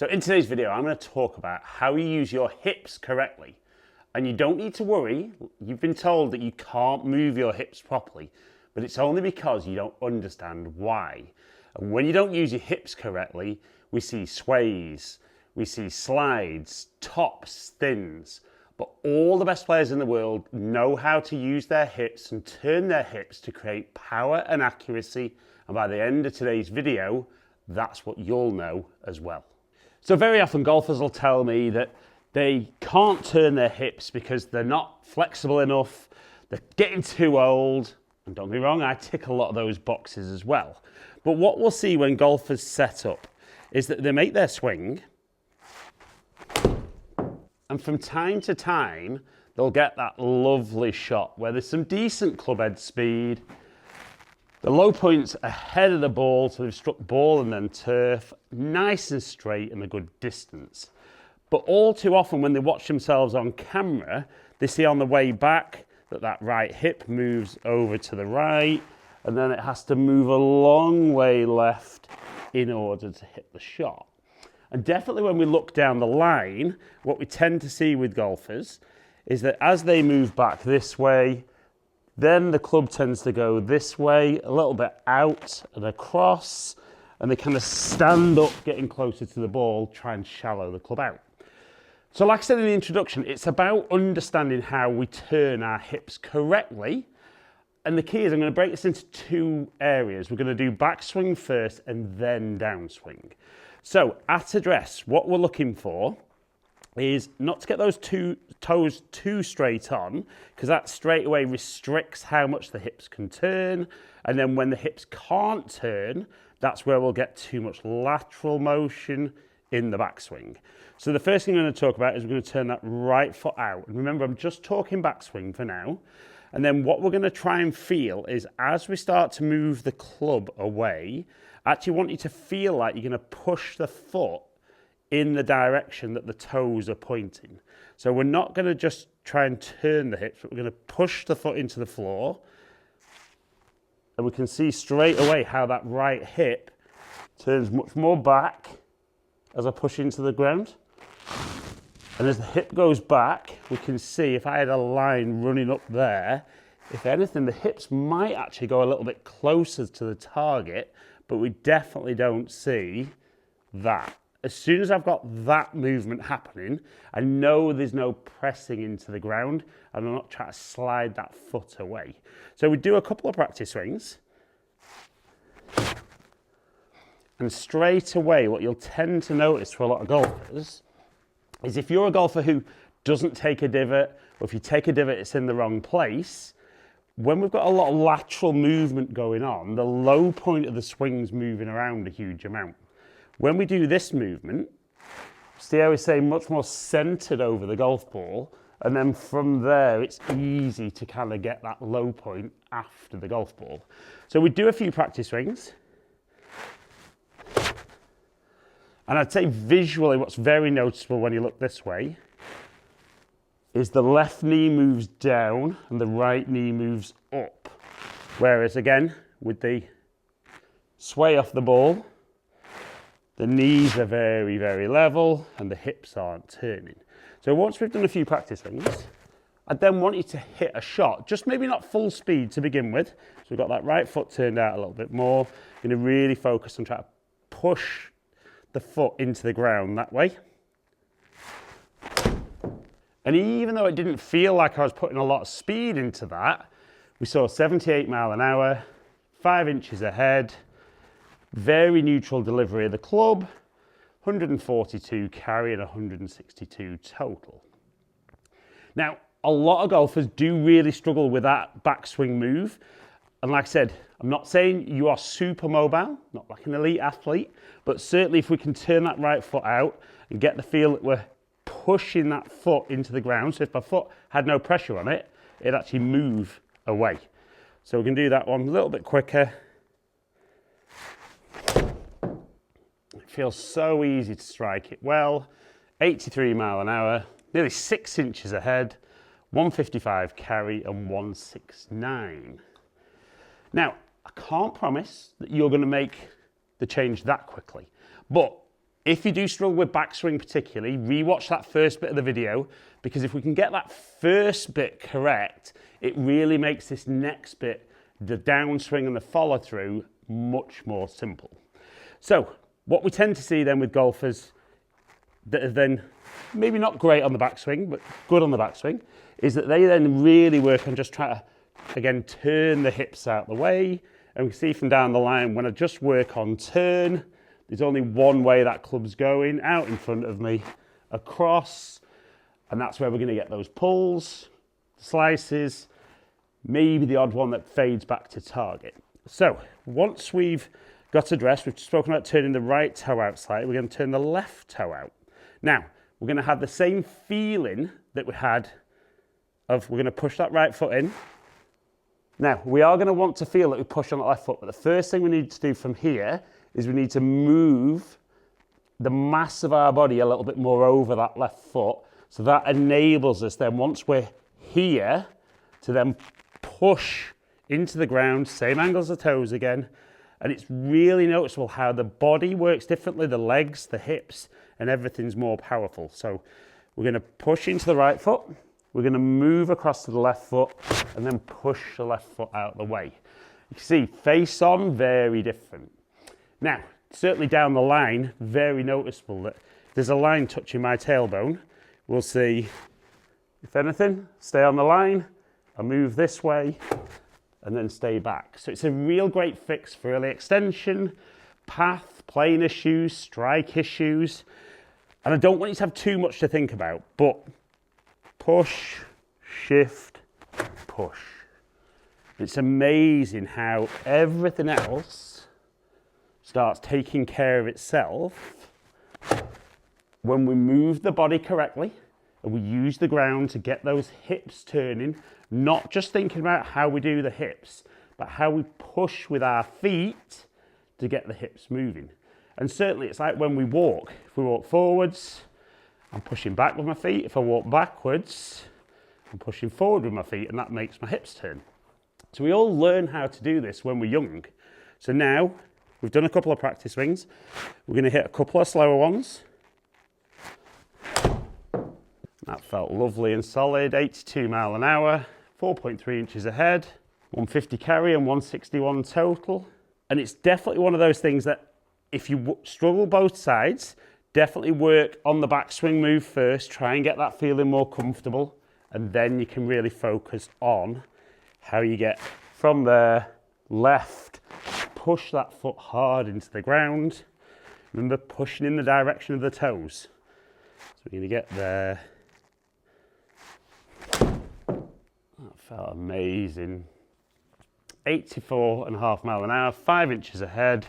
So in today's video, I'm going to talk about how you use your hips correctly. And you don't need to worry. You've been told that you can't move your hips properly, but it's only because you don't understand why. And when you don't use your hips correctly, we see sways, we see slides, tops, thins. But all the best players in the world know how to use their hips and turn their hips to create power and accuracy. And by the end of today's video, that's what you'll know as well. So very often golfers will tell me that they can't turn their hips because they're not flexible enough, they're getting too old, and don't get me wrong, I tick a lot of those boxes as well. But what we'll see when golfers set up is that they make their swing, and from time to time, they'll get that lovely shot where there's some decent club head speed, the low point's ahead of the ball, so they've struck ball and then turf, nice and straight and a good distance. But all too often when they watch themselves on camera, they see on the way back that right hip moves over to the right, and then it has to move a long way left in order to hit the shot. And definitely when we look down the line, what we tend to see with golfers is that as they move back this way, then the club tends to go this way, a little bit out and across, and they kind of stand up, getting closer to the ball, try and shallow the club out. So like I said in the introduction, it's about understanding how we turn our hips correctly. And the key is I'm going to break this into two areas. We're going to do backswing first and then downswing. So at address, what we're looking for is not to get those two toes too straight on, because that straight away restricts how much the hips can turn. And then when the hips can't turn, that's where we'll get too much lateral motion in the backswing. So the first thing I'm going to talk about is we're going to turn that right foot out. And remember, I'm just talking backswing for now. And then what we're going to try and feel is as we start to move the club away, I actually want you to feel like you're going to push the foot in the direction that the toes are pointing. So we're not going to just try and turn the hips, but we're going to push the foot into the floor. And we can see straight away how that right hip turns much more back as I push into the ground. And as the hip goes back, we can see if I had a line running up there, if anything, the hips might actually go a little bit closer to the target, but we definitely don't see that. As soon as I've got that movement happening, I know there's no pressing into the ground and I'm not trying to slide that foot away. So we do a couple of practice swings. And straight away, what you'll tend to notice for a lot of golfers is if you're a golfer who doesn't take a divot, or if you take a divot, it's in the wrong place, when we've got a lot of lateral movement going on, the low point of the swing's moving around a huge amount. When we do this movement, see how we say much more centered over the golf ball, and then from there, it's easy to kind of get that low point after the golf ball. So we do a few practice swings. And I'd say visually what's very noticeable when you look this way is the left knee moves down and the right knee moves up. Whereas again, with the sway off the ball, the knees are very, very level and the hips aren't turning. So once we've done a few practice swings, I then want you to hit a shot, just maybe not full speed to begin with. So we've got that right foot turned out a little bit more. You're going to really focus on trying to push the foot into the ground that way. And even though it didn't feel like I was putting a lot of speed into that, we saw 78 mile an hour, 5 inches ahead, very neutral delivery of the club, 142 carry and 162 total. Now, a lot of golfers do really struggle with that backswing move. And like I said, I'm not saying you are super mobile, not like an elite athlete, but certainly if we can turn that right foot out and get the feel that we're pushing that foot into the ground, so if my foot had no pressure on it, it'd actually move away. So we can do that one a little bit quicker. It feels so easy to strike it well. 83 mile an hour, nearly 6 inches ahead, 155 carry and 169. Now, I can't promise that you're going to make the change that quickly, but If you do struggle with backswing particularly, rewatch that first bit of the video, because if we can get that first bit correct, it really makes this next bit, the downswing and the follow through, much more simple. So what we tend to see then with golfers that are then maybe not great on the backswing, but good on the backswing, is that they then really work on just trying to, again, turn the hips out the way. And we can see from down the line, when I just work on turn, there's only one way that club's going, out in front of me, across, and that's where we're going to get those pulls, slices, maybe the odd one that fades back to target. So once we've got addressed, we've spoken about turning the right toe out slightly, we're going to turn the left toe out. Now, we're going to have the same feeling that we had of we're going to push that right foot in. Now, we are going to want to feel that we push on the left foot, but the first thing we need to do from here is we need to move the mass of our body a little bit more over that left foot. So that enables us then, once we're here, to then push into the ground, same angles of toes again. And it's really noticeable how the body works differently, the legs, the hips, and everything's more powerful. So we're going to push into the right foot, we're going to move across to the left foot, and then push the left foot out of the way. You can see, face on, very different. Now, certainly down the line, very noticeable that there's a line touching my tailbone. We'll see, if anything, stay on the line, I move this way, and then stay back. So it's a real great fix for early extension, path, playing issues, strike issues. And I don't want you to have too much to think about, but push, shift, push. It's amazing how everything else starts taking care of itself when we move the body correctly and we use the ground to get those hips turning, not just thinking about how we do the hips, but how we push with our feet to get the hips moving. And certainly it's like when we walk. If we walk forwards, I'm pushing back with my feet. If I walk backwards, I'm pushing forward with my feet, and that makes my hips turn. So we all learn how to do this when we're young. So now we've done a couple of practice swings. We're going to hit a couple of slower ones. That felt lovely and solid, 82 mile an hour, 4.3 inches ahead, 150 carry and 161 total. And it's definitely one of those things that if you struggle both sides, definitely work on the backswing move first, try and get that feeling more comfortable, and then you can really focus on how you get from there, left, push that foot hard into the ground. Remember, pushing in the direction of the toes. So we're going to get there. That felt amazing. 84.5 mile an hour, 5 inches ahead,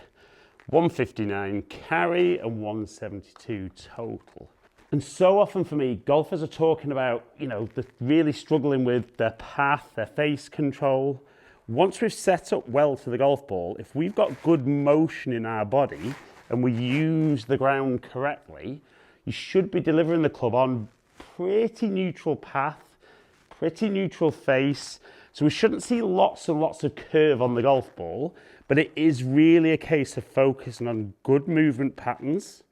159 carry and 172 total. And so often for me, golfers are talking about, they're really struggling with their path, their face control. Once we've set up well to the golf ball, if we've got good motion in our body and we use the ground correctly, you should be delivering the club on pretty neutral path, pretty neutral face. So we shouldn't see lots and lots of curve on the golf ball, but it is really a case of focusing on good movement patterns.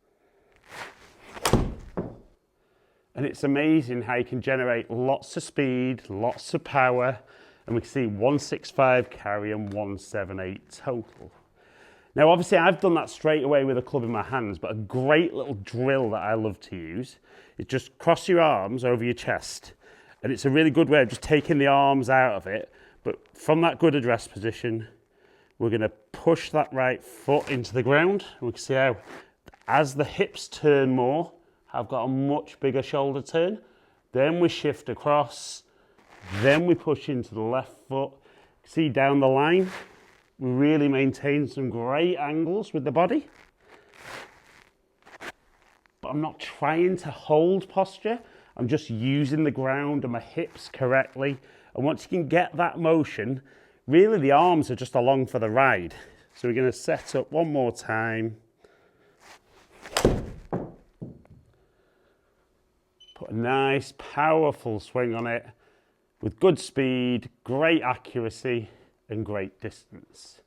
And it's amazing how you can generate lots of speed, lots of power, and we can see 165 carry and 178 total. Now, obviously, I've done that straight away with a club in my hands, but a great little drill that I love to use is just cross your arms over your chest. And it's a really good way of just taking the arms out of it. But from that good address position, we're going to push that right foot into the ground. And we can see how, as the hips turn more, I've got a much bigger shoulder turn. Then we shift across. Then we push into the left foot. See down the line, we really maintain some great angles with the body. But I'm not trying to hold posture. I'm just using the ground and my hips correctly. And once you can get that motion, really the arms are just along for the ride. So we're going to set up one more time. Put a nice, powerful swing on it with good speed, great accuracy, and great distance.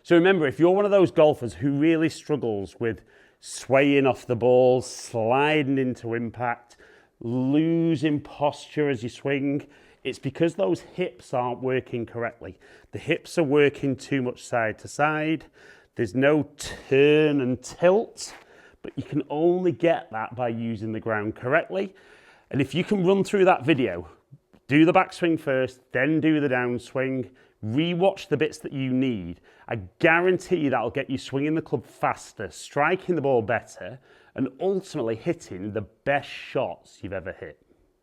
So remember, if you're one of those golfers who really struggles with swaying off the ball, sliding into impact, losing posture as you swing. It's because those hips aren't working correctly. The hips are working too much side to side. There's no turn and tilt, but you can only get that by using the ground correctly. And if you can run through that video, do the backswing first, then do the downswing, rewatch the bits that you need, I guarantee you that'll get you swinging the club faster, striking the ball better, and ultimately hitting the best shots you've ever hit.